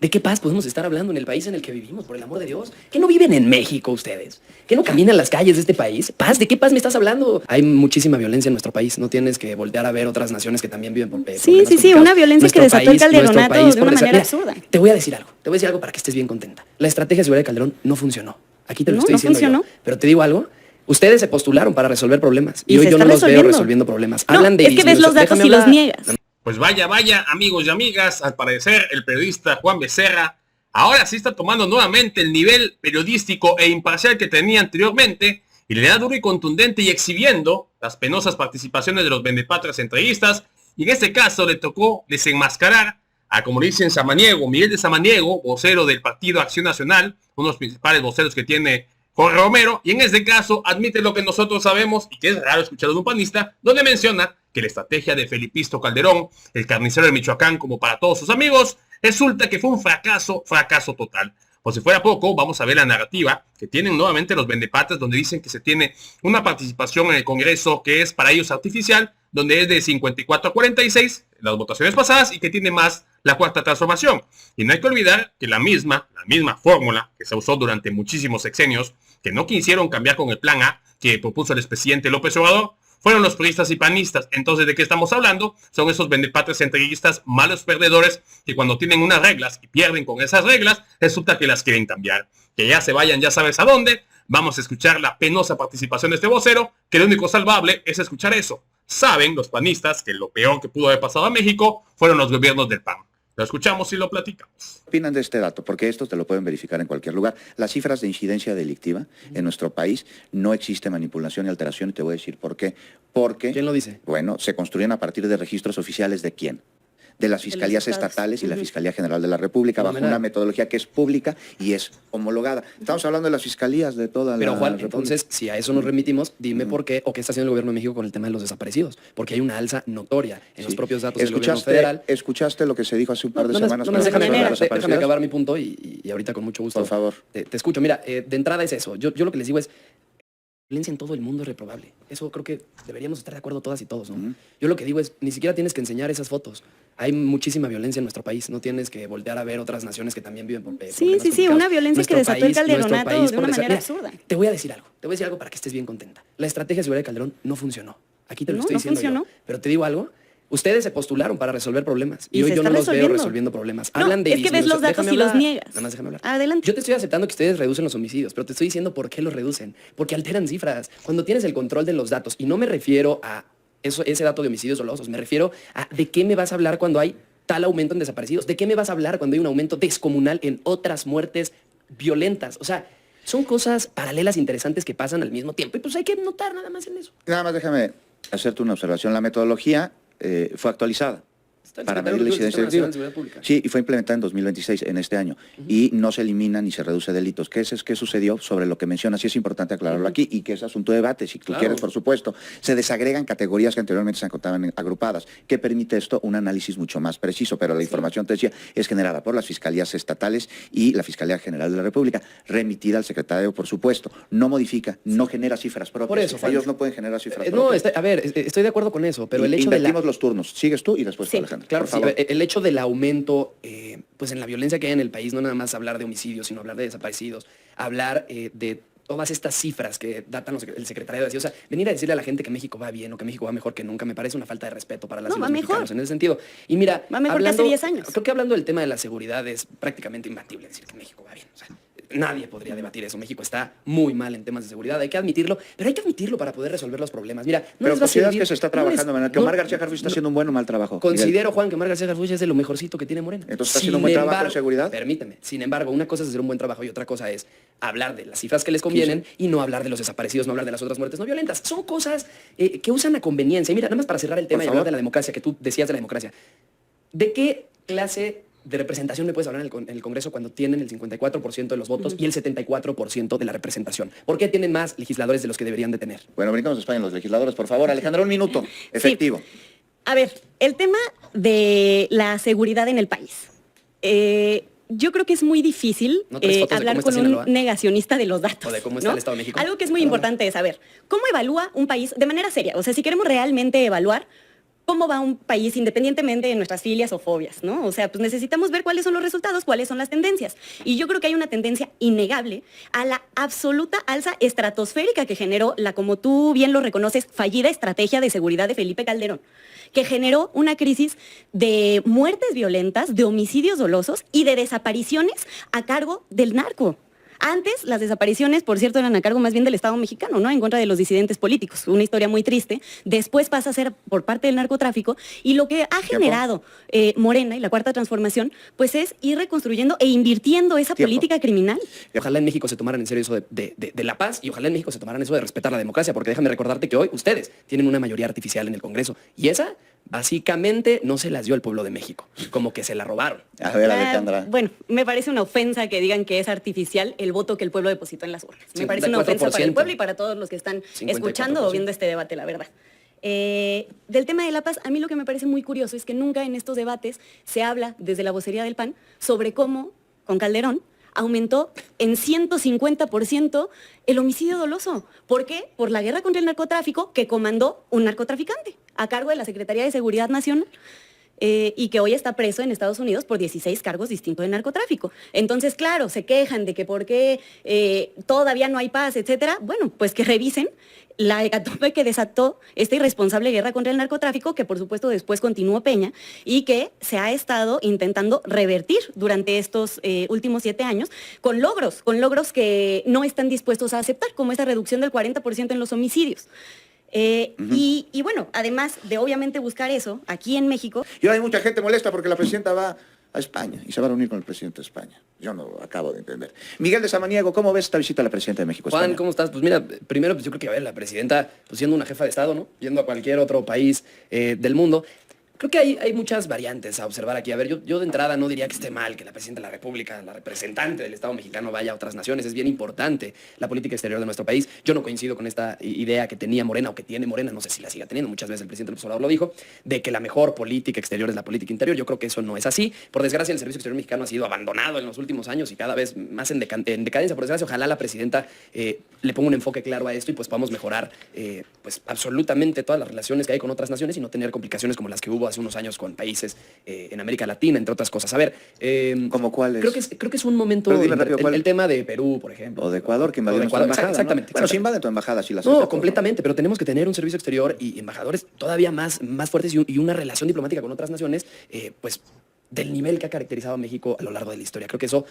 ¿De qué paz podemos estar hablando en el país en el que vivimos, por el amor de Dios? ¿Que no viven en México ustedes? ¿Que no caminan las calles de este país? ¿Paz? ¿De qué paz me estás hablando? Hay muchísima violencia en nuestro país. No tienes que voltear a ver otras naciones que también viven por Sí, una violencia que desató el Calderonato de una manera absurda. Te voy a decir algo para que estés bien contenta. La estrategia de seguridad de Calderón no funcionó. Aquí te lo estoy diciendo yo. Pero te digo algo. Ustedes se postularon para resolver problemas y hoy yo no los veo resolviendo problemas. Hablan de... Es que ves los datos y los niegas. Pues vaya, amigos y amigas, al parecer el periodista Juan Becerra ahora sí está tomando nuevamente el nivel periodístico e imparcial que tenía anteriormente y le da duro y contundente y exhibiendo las penosas participaciones de los vendepatrias entreguistas, y en este caso le tocó desenmascarar a, como dicen, Samaniego, Miguel de Samaniego, vocero del Partido Acción Nacional, uno de los principales voceros que tiene Jorge Romero, y en este caso admite lo que nosotros sabemos y que es raro escucharlo de un panista, donde menciona que la estrategia de Felipisto Calderón, el carnicero de Michoacán, como para todos sus amigos, resulta que fue un fracaso total. Por si fuera poco, vamos a ver la narrativa que tienen nuevamente los vendepatas, donde dicen que se tiene una participación en el Congreso que es para ellos artificial, donde es de 54 a 46 las votaciones pasadas y que tiene más la cuarta transformación. Y no hay que olvidar que la misma fórmula que se usó durante muchísimos sexenios, que no quisieron cambiar con el plan A que propuso el expresidente López Obrador, fueron los priistas y panistas. Entonces, ¿de qué estamos hablando? Son esos vendepatrias entreguistas, malos perdedores, que cuando tienen unas reglas y pierden con esas reglas, resulta que las quieren cambiar. Que ya se vayan, ya sabes a dónde. Vamos a escuchar la penosa participación de este vocero, que lo único salvable es escuchar eso. Saben los panistas que lo peor que pudo haber pasado a México fueron los gobiernos del PAN. Lo escuchamos y lo platicamos. ¿Qué opinan de este dato? Porque estos te lo pueden verificar en cualquier lugar. Las cifras de incidencia delictiva en nuestro país, no existe manipulación y alteración, y te voy a decir por qué. Porque, ¿quién lo dice? Bueno, se construyen a partir de registros oficiales ¿de quién? De las fiscalías estatales y la Fiscalía General de la República, bajo una metodología que es pública y es homologada. Estamos hablando de las fiscalías de toda Pero la Juan, República. Entonces, si a eso nos remitimos, dime por qué o qué está haciendo el gobierno de México con el tema de los desaparecidos. Porque hay una alza notoria en los propios datos del gobierno federal. ¿Escuchaste lo que se dijo hace un par de semanas? Déjame acabar mi punto y ahorita con mucho gusto. Por favor. Te escucho. Mira, de entrada es eso. Yo lo que les digo es, la violencia en todo el mundo es reprobable. Eso creo que deberíamos estar de acuerdo todas y todos, ¿no? Yo lo que digo es, ni siquiera tienes que enseñar esas fotos. Hay muchísima violencia en nuestro país. No tienes que voltear a ver otras naciones que también viven por una violencia que desató el Calderonato de una manera absurda. Te voy a decir algo para que estés bien contenta. La estrategia de seguridad de Calderón no funcionó. Aquí te lo estoy diciendo yo. Pero te digo algo. Ustedes se postularon para resolver problemas y hoy yo no los veo resolviendo problemas. Hablan de... Es que ves los datos y los niegas. Nada más déjame hablar. Adelante. Yo te estoy aceptando que ustedes reducen los homicidios, pero te estoy diciendo por qué los reducen. Porque alteran cifras. Cuando tienes el control de los datos, y no me refiero a ese dato de homicidios dolosos, me refiero a de qué me vas a hablar cuando hay tal aumento en desaparecidos, de qué me vas a hablar cuando hay un aumento descomunal en otras muertes violentas. O sea, son cosas paralelas interesantes que pasan al mismo tiempo y pues hay que notar nada más en eso. Nada más déjame hacerte una observación. La metodología fue actualizada para medir la incidencia delictiva. Sí, y fue implementada en 2026, en este año. Y no se elimina ni se reduce delitos. ¿Qué sucedió sobre lo que mencionas? Sí es importante aclararlo aquí y que es asunto de debate, si tú quieres, por supuesto. Se desagregan categorías que anteriormente se encontraban agrupadas. ¿Qué permite esto? Un análisis mucho más preciso, pero la información, te decía, es generada por las fiscalías estatales y la Fiscalía General de la República, remitida al secretario, por supuesto. No modifica, no genera cifras propias. Por eso, ellos no pueden generar cifras propias. No, estoy de acuerdo con eso, pero el hecho de los turnos. Sigues tú y después Alejandro. Claro, sí, el hecho del aumento pues en la violencia que hay en el país, no nada más hablar de homicidios, sino hablar de desaparecidos, hablar de todas estas cifras que datan el secretariado. O sea, venir a decirle a la gente que México va bien o que México va mejor que nunca me parece una falta de respeto para las y los mexicanos en ese sentido. Y mira, va mejor que hace 10 años. Creo que hablando del tema de la seguridad es prácticamente imbatible decir que México va bien. O sea, nadie podría debatir eso. México está muy mal en temas de seguridad, hay que admitirlo, pero hay que admitirlo para poder resolver los problemas. Mira, pero consideras que se está trabajando, que Omar García Harfuch está haciendo un buen o mal trabajo. Considero, Juan, que Omar García Harfuch es de lo mejorcito que tiene Morena. Entonces, ¿está haciendo un buen trabajo en seguridad? Permíteme. Sin embargo, una cosa es hacer un buen trabajo y otra cosa es hablar de las cifras que les convienen y no hablar de los desaparecidos, no hablar de las otras muertes no violentas. Son cosas que usan a conveniencia. Y mira, nada más para cerrar el tema y hablar de la democracia, que tú decías de la democracia. ¿De qué clase de representación me puedes hablar en el Congreso cuando tienen el 54% de los votos y el 74% de la representación? ¿Por qué tienen más legisladores de los que deberían de tener? Bueno, brincamos a España los legisladores, por favor. Alejandra, un minuto, efectivo. Sí. A ver, el tema de la seguridad en el país. Yo creo que es muy difícil hablar con un negacionista de los datos. O de cómo está el Estado de México. Algo que es muy importante es saber cómo evalúa un país de manera seria. O sea, si queremos realmente evaluar cómo va un país independientemente de nuestras filias o fobias, ¿no? O sea, pues necesitamos ver cuáles son los resultados, cuáles son las tendencias. Y yo creo que hay una tendencia innegable a la absoluta alza estratosférica que generó la, como tú bien lo reconoces, fallida estrategia de seguridad de Felipe Calderón, que generó una crisis de muertes violentas, de homicidios dolosos y de desapariciones a cargo del narco. Antes, las desapariciones, por cierto, eran a cargo más bien del Estado mexicano, ¿no? En contra de los disidentes políticos. Una historia muy triste. Después pasa a ser por parte del narcotráfico. Y lo que ha generado Morena y la Cuarta Transformación, pues es ir reconstruyendo e invirtiendo esa política criminal. Y ojalá en México se tomaran en serio eso de la paz, y ojalá en México se tomaran eso de respetar la democracia, porque déjame recordarte que hoy ustedes tienen una mayoría artificial en el Congreso. Y esa, básicamente, no se las dio el pueblo de México. Como que se la robaron. A ver, Alejandra. Bueno, me parece una ofensa que digan que es artificial el voto que el pueblo depositó en las urnas. Me parece una ofensa para el pueblo y para todos los que están 54%. Escuchando o viendo este debate, la verdad. Del tema de la paz, a mí lo que me parece muy curioso es que nunca en estos debates se habla desde la vocería del PAN sobre cómo, con Calderón, aumentó en 150% el homicidio doloso. ¿Por qué? Por la guerra contra el narcotráfico que comandó un narcotraficante a cargo de la Secretaría de Seguridad Nacional. Y que hoy está preso en Estados Unidos por 16 cargos distintos de narcotráfico. Entonces, claro, se quejan de que por qué todavía no hay paz, etcétera. Bueno, pues que revisen la hecatombe que desató esta irresponsable guerra contra el narcotráfico, que por supuesto después continuó Peña, y que se ha estado intentando revertir durante estos últimos 7 años con logros que no están dispuestos a aceptar, como esa reducción del 40% en los homicidios. Y bueno, además de obviamente buscar eso aquí en México. Y ahora hay mucha gente molesta porque la presidenta va a España y se va a reunir con el presidente de España. Yo no acabo de entender. Miguel de Samaniego, ¿cómo ves esta visita a la presidenta de México? Juan, España? ¿cómo estás? Pues mira, primero pues yo creo que a ver, la presidenta, pues siendo una jefa de Estado, ¿no? Yendo a cualquier otro país del mundo. Creo que hay muchas variantes a observar aquí. A ver, yo de entrada no diría que esté mal que la presidenta de la República, la representante del Estado mexicano, vaya a otras naciones. Es bien importante la política exterior de nuestro país. Yo no coincido con esta idea que tenía Morena o que tiene Morena, no sé si la siga teniendo, muchas veces el presidente López Obrador lo dijo, de que la mejor política exterior es la política interior. Yo creo que eso no es así. Por desgracia, el servicio exterior mexicano ha sido abandonado en los últimos años y cada vez más en decadencia. Por desgracia, ojalá la presidenta le ponga un enfoque claro a esto y pues podamos mejorar pues absolutamente todas las relaciones que hay con otras naciones y no tener complicaciones como las que hubo hace unos años con países en América Latina, entre otras cosas. A ver, ¿cómo cuáles? Creo que es un momento, el tema de Perú, por ejemplo. O de Ecuador, que invadió nuestra embajada, exactamente. ¿no? Bueno, si invade tu embajada, si la No, completamente, pero tenemos que tener un servicio exterior y embajadores todavía más fuertes y una relación diplomática con otras naciones, pues del nivel que ha caracterizado a México a lo largo de la historia. Creo que eso,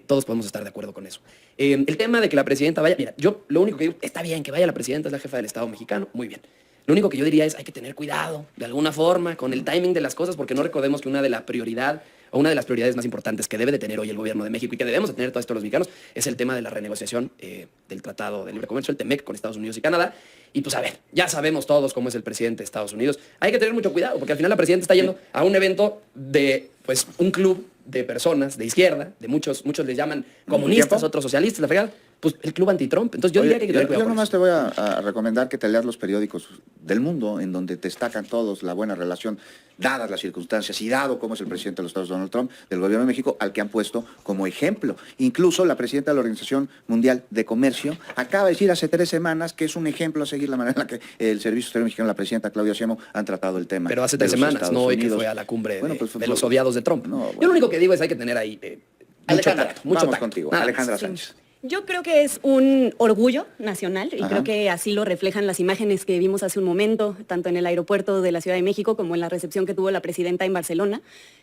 todos podemos estar de acuerdo con eso. El tema de que la presidenta vaya, mira, yo lo único que digo, está bien que vaya la presidenta, es la jefa del Estado mexicano, muy bien. Lo único que yo diría es hay que tener cuidado, de alguna forma, con el timing de las cosas, porque no recordemos que una de las prioridades más importantes que debe de tener hoy el gobierno de México y que debemos de tener todos estos los mexicanos es el tema de la renegociación del Tratado de Libre Comercio, el TEMEC, con Estados Unidos y Canadá. Y pues a ver, ya sabemos todos cómo es el presidente de Estados Unidos. Hay que tener mucho cuidado, porque al final la presidenta está yendo a un evento de pues un club de personas de izquierda, de muchos les llaman comunistas, otros socialistas, la fregada, pues el club anti-Trump. Entonces yo diría que hay que tener cuidado. Yo nomás te voy a recomendar que te leas los periódicos del mundo en donde destacan todos la buena relación, dadas las circunstancias y dado cómo es el presidente de los Estados Unidos, Donald Trump, del gobierno de México, al que han puesto como ejemplo. Incluso la presidenta de la Organización Mundial de Comercio acaba de decir hace 3 semanas que es un ejemplo a seguir la manera en la que el Servicio Exterior Mexicano, la presidenta Claudia Sheinbaum, han tratado el tema. Pero hace 3 semanas, no hoy que fue a la cumbre de los odiados de Trump. No, bueno. Yo lo único que digo es hay que tener ahí mucho tacto. Vamos contigo, Alejandra Sánchez. Yo creo que es un orgullo nacional y creo que así lo reflejan las imágenes que vimos hace un momento, tanto en el aeropuerto de la Ciudad de México como en la recepción que tuvo la presidenta en Barcelona.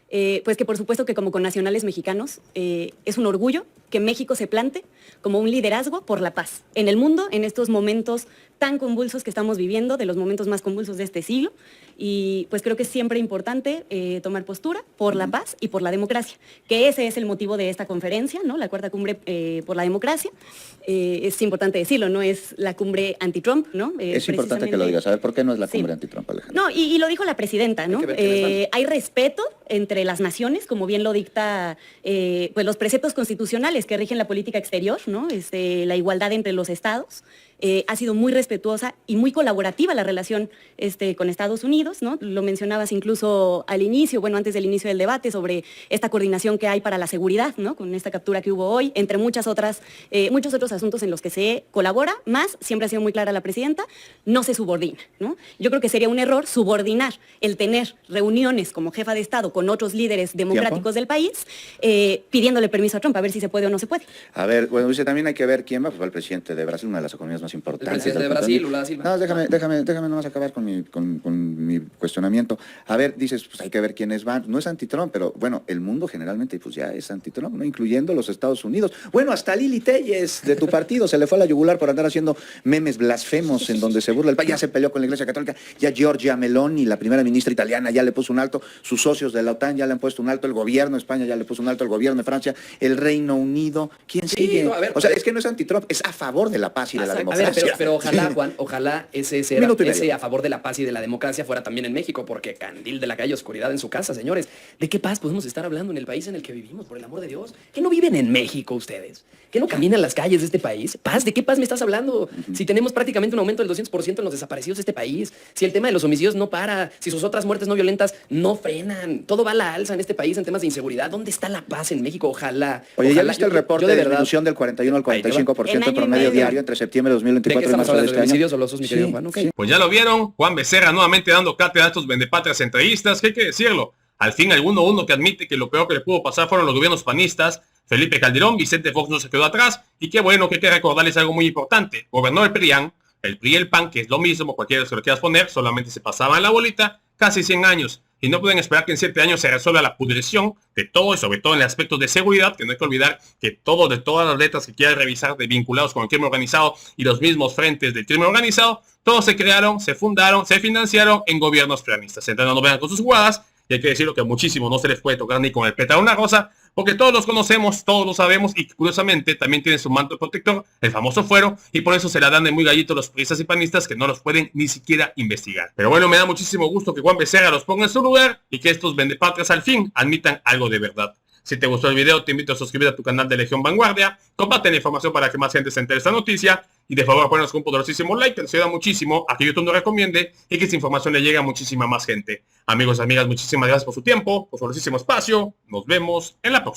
Pues que por supuesto que como connacionales mexicanos es un orgullo que México se plante como un liderazgo por la paz en el mundo, en estos momentos tan convulsos que estamos viviendo, de los momentos más convulsos de este siglo. Y pues creo que es siempre importante tomar postura por la paz y por la democracia, que ese es el motivo de esta conferencia, ¿no? La cuarta cumbre por la democracia. Es importante decirlo, no es la cumbre anti-Trump, ¿no? Es importante que lo digas. A ver, ¿por qué no es la cumbre anti-Trump, Alejandra? No, y lo dijo la presidenta, ¿no? Hay respeto entre las naciones, como bien lo dicta pues los preceptos constitucionales que rigen la política exterior, ¿no? La igualdad entre los estados. ha sido muy respetuosa y muy colaborativa la relación con Estados Unidos, ¿no? Lo mencionabas incluso al inicio, bueno, antes del inicio del debate, sobre esta coordinación que hay para la seguridad, ¿no? Con esta captura que hubo hoy, entre muchos otros asuntos en los que se colabora, más, siempre ha sido muy clara la presidenta, no se subordina, ¿no? Yo creo que sería un error subordinar el tener reuniones como jefa de Estado con otros líderes democráticos del país, pidiéndole permiso a Trump, a ver si se puede o no se puede. A ver, bueno, dice, también hay que ver quién va, pues va el presidente de Brasil, una de las economías más importantes. El presidente de Brasil, Lula da Silva. No, déjame nomás acabar con mi cuestionamiento. A ver, dices, pues hay que ver quiénes van. No es anti-Trump, pero bueno, el mundo generalmente pues ya es anti-Trump, ¿no? Incluyendo los Estados Unidos. Bueno, hasta Lili Telles de tu partido se le fue a la yugular por andar haciendo memes blasfemos en donde se burla el país. Ya se peleó con la Iglesia Católica. Ya Giorgia Meloni, la primera ministra italiana, ya le puso un alto. Sus socios de la OTAN ya le han puesto un alto. El gobierno de España ya le puso un alto. El gobierno de Francia, el Reino Unido. ¿Quién sigue? No, a ver, o sea, es que no es anti-Trump, es a favor de la paz y de la democracia. A ver, pero ojalá, Juan, ojalá ese a favor de la paz y de la democracia fuera también en México, porque candil de la calle, oscuridad en su casa, señores. ¿De qué paz podemos estar hablando en el país en el que vivimos, por el amor de Dios? ¿Que no viven en México ustedes? ¿Que no caminan las calles de este país? ¿Paz? ¿De qué paz me estás hablando? Si tenemos prácticamente un aumento del 200% en los desaparecidos de este país, si el tema de los homicidios no para, si sus otras muertes no violentas no frenan, todo va a la alza en este país en temas de inseguridad. ¿Dónde está la paz en México? Ojalá. Oye, ¿ya viste el reporte de disminución del 41 al 45% en promedio diario entre septiembre de 2024 y marzo de este año? Solosos, mi querido Juan? Okay. Pues ya lo vieron, Juan Becerra nuevamente dando cátedra a estos vendepatrias centralistas, que hay que decirlo. Al fin uno que admite que lo peor que le pudo pasar fueron los gobiernos panistas. Felipe Calderón, Vicente Fox no se quedó atrás, y qué bueno, que hay que recordarles algo muy importante. Gobernó el PRIAN, el PRI y el PAN, que es lo mismo, cualquiera que lo quieras poner, solamente se pasaban la bolita, casi 100 años. Y no pueden esperar que en 7 años se resuelva la pudrición de todo, y sobre todo en el aspecto de seguridad, que no hay que olvidar que todo, de todas las letras que quieran revisar de vinculados con el crimen organizado y los mismos frentes del crimen organizado, todos se crearon, se fundaron, se financiaron en gobiernos prianistas. Entonces no vean con sus jugadas, y hay que decirlo que muchísimo no se les puede tocar ni con el pétalo de una rosa, porque todos los conocemos, todos lo sabemos, y curiosamente también tienen su manto protector, el famoso fuero, y por eso se la dan de muy gallito los priistas y panistas que no los pueden ni siquiera investigar. Pero bueno, me da muchísimo gusto que Juan Becerra los ponga en su lugar y que estos vendepatrias al fin admitan algo de verdad. Si te gustó el video, te invito a suscribirte a tu canal de Legión Vanguardia, comparte la información para que más gente se entere de esta noticia, y de favor ponernos un poderosísimo like, que nos ayuda muchísimo a que YouTube nos recomiende y que esta información le llegue a muchísima más gente. Amigos y amigas, muchísimas gracias por su tiempo, por su poderosísimo espacio. Nos vemos en la próxima.